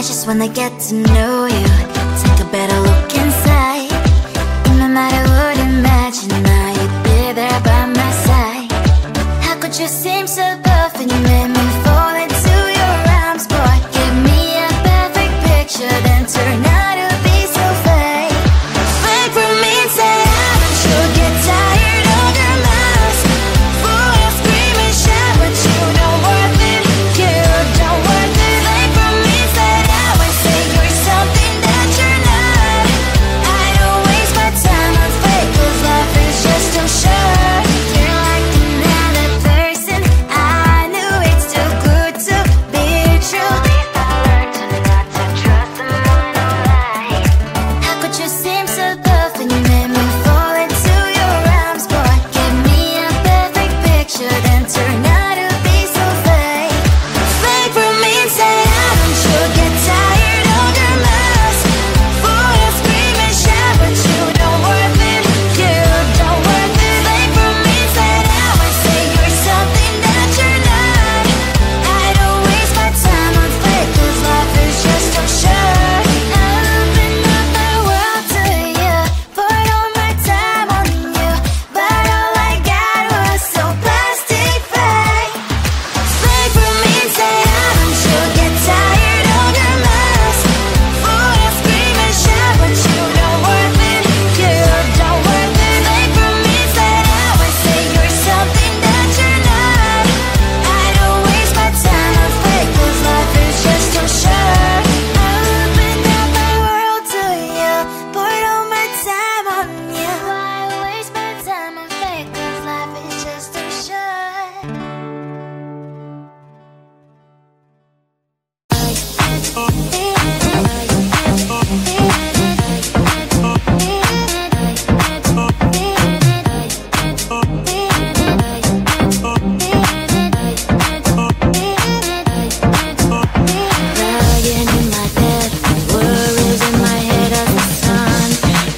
just wanna get to know you, take a better look inside. In no matter what, imagine now you'd be there by my side. How could you seem so perfect? You made me fall into your arms, boy. Give me a perfect picture, then turn out to be so fake. Fake for me and say I should get tired of your mask. Full of scream and shout, but you don't worth it. You don't worth it. Fake for me and say I would say you're something that you're not. I don't waste my time on fake, 'cause life is just too short. You're like another person. I knew it's too good to be true. I learned to not to trust someone who lies. How could you seem so perfect? You made me fall into your arms, boy. Give me a perfect picture, then turn out to be so fake. Fake for me and say I should get tired of your mask. Full of scream and shout, but you don't worth it. You don't worth it. Fake for me and say I would say you're something that you're not. I don't waste my time on fake, 'cause life is just too short. I open up my world to you, poured all my time on you, but all I got was so plastic fake. Fake for me and say I should get tired of your mask. Full of scream and shout, but you don't worth it. You don't worth it. Fake for me and say I would say you're something that you're not. I don't waste my time on fake, 'cause life is just too short. I opened up my world to you, poured all my time on you. Why waste my time on fake, 'cause life is just too short. Lying in my bed, worries in my head as the sun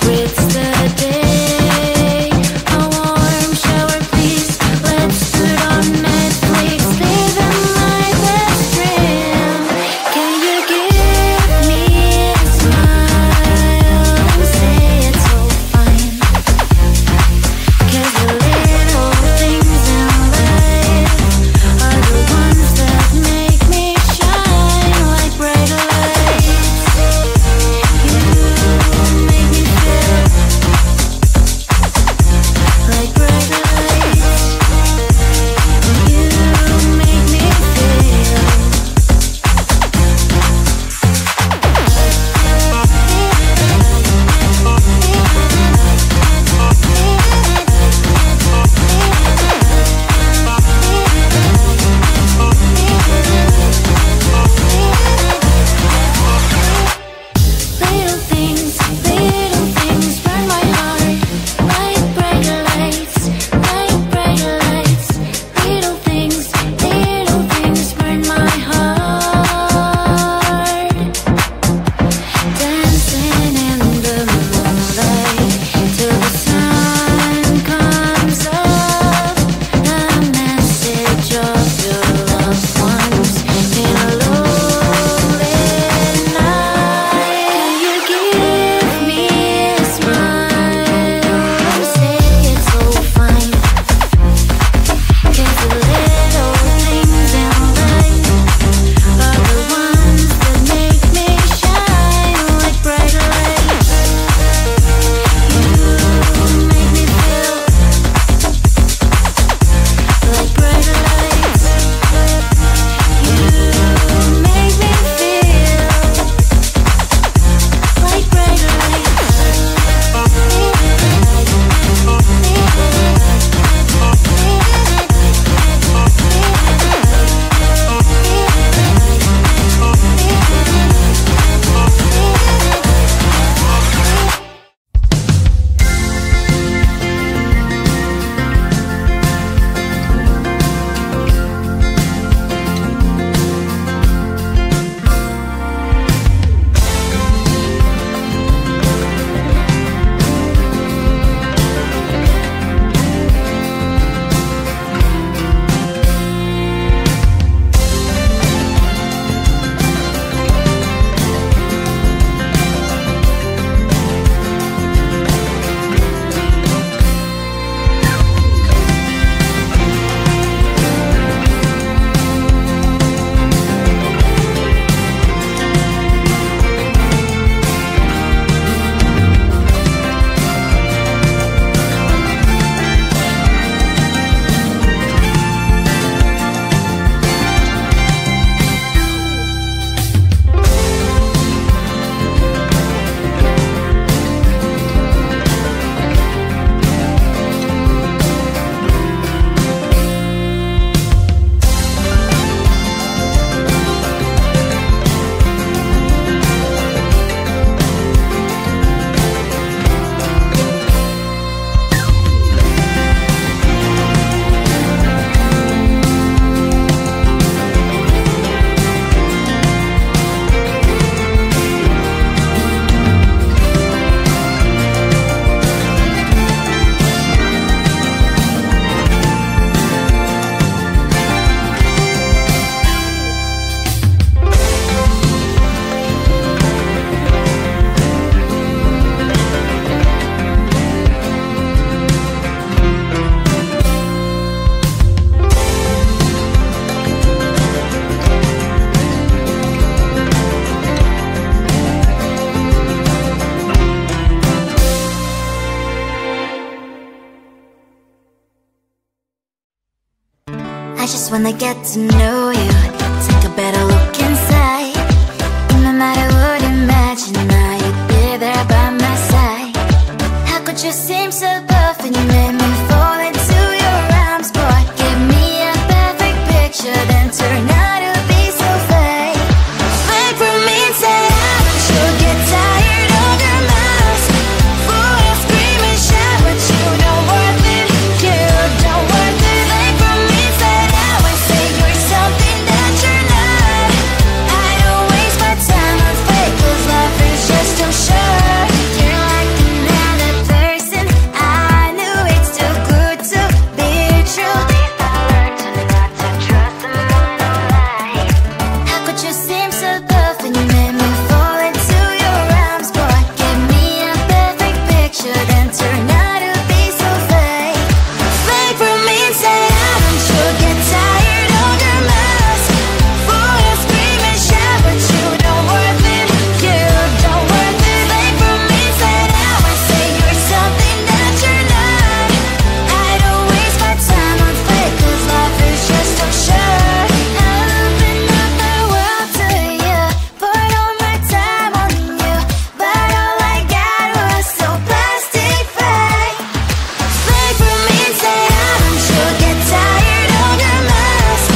greets the day. A warm shower, please. Let's put on Netflix, living my best dream. Can you give I just wanna get to know you, take a better look inside. No matter what, imagine now you'd be there by my side. How could you seem so perfect? You made me fall into your arms, boy. Give me a perfect picture, then turn out to be so fake. Fake for me and say you'll get tired of your mask. Fool, you scream and shout, but you don't worth it. You don't worth it. Fake for me and say you're something that you're not. I don't waste my time on fake, 'cause life is just too short. You're like another person. I knew it's too good to be true. I learned to not to trust someone who lies. How could you seem so perfect? You made me fall into your arms, boy. Give me a perfect picture, then turn out to be so fake. Fake for me and say don't you get tired of your mask? Fool, you scream and shout, but you don't worth it. You don't worth it. Fake for me and say you're something that you're not. I don't waste my time on fake, 'cause life is just too short. I open up my world to you, put all my time on you, but all I got was so plastic fake. Fake for me and say don't you get tired of your mask?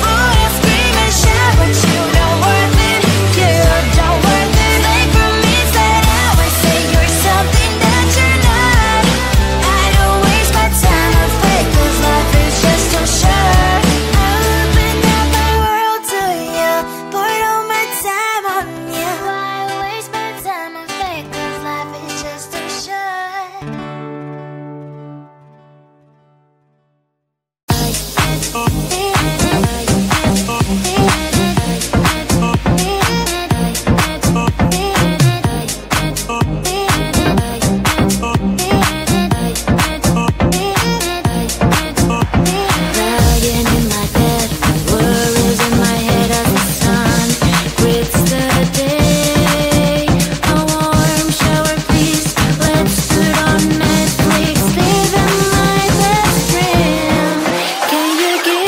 Fool, you scream and shout, but you don't worth it. You don't worth it. Fake for me and say you're something that you're not. I don't waste my time on fake, 'cause life is just too short. I open up my world to you, put all my time on you. Why waste my time on fake, 'cause life is just too short. Lying in my bed, worries in my head as the sun greets the day. A warm shower, please. Let's put on Netflix, living my best dream. Can you give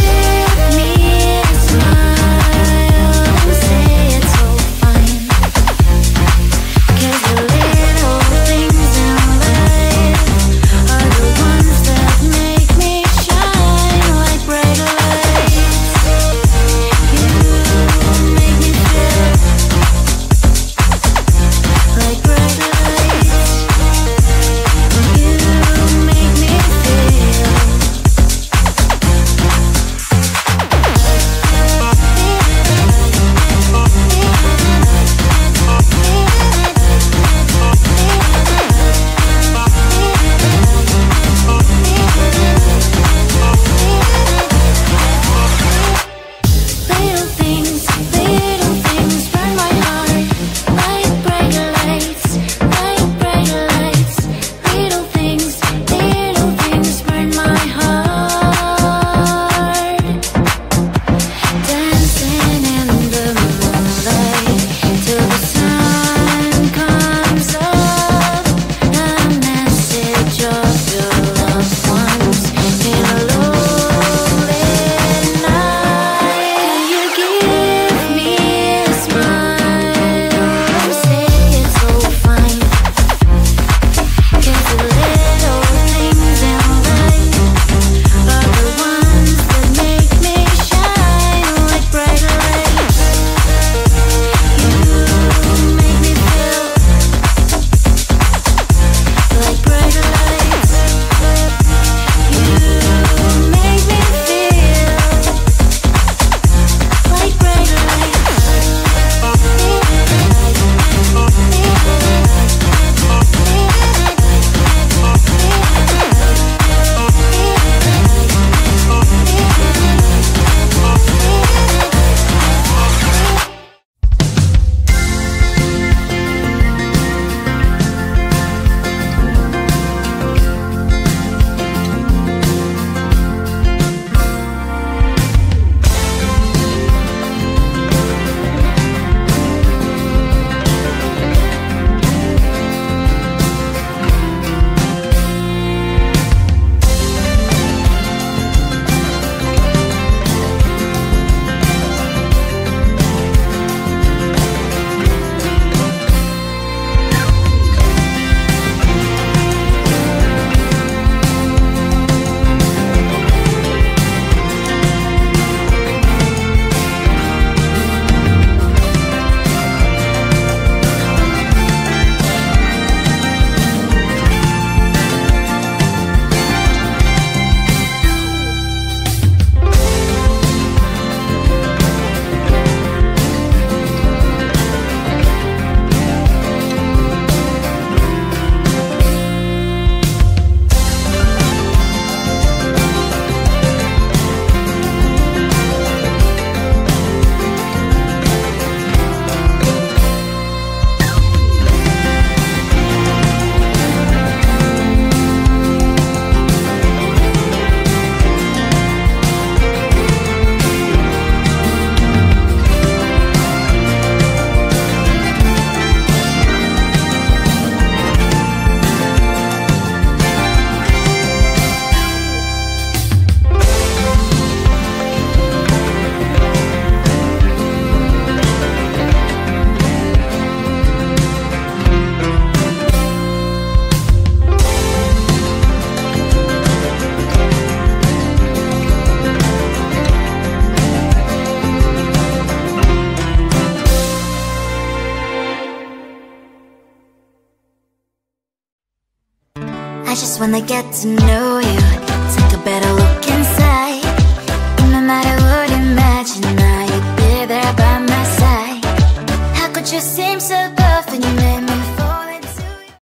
just wanna get to know you.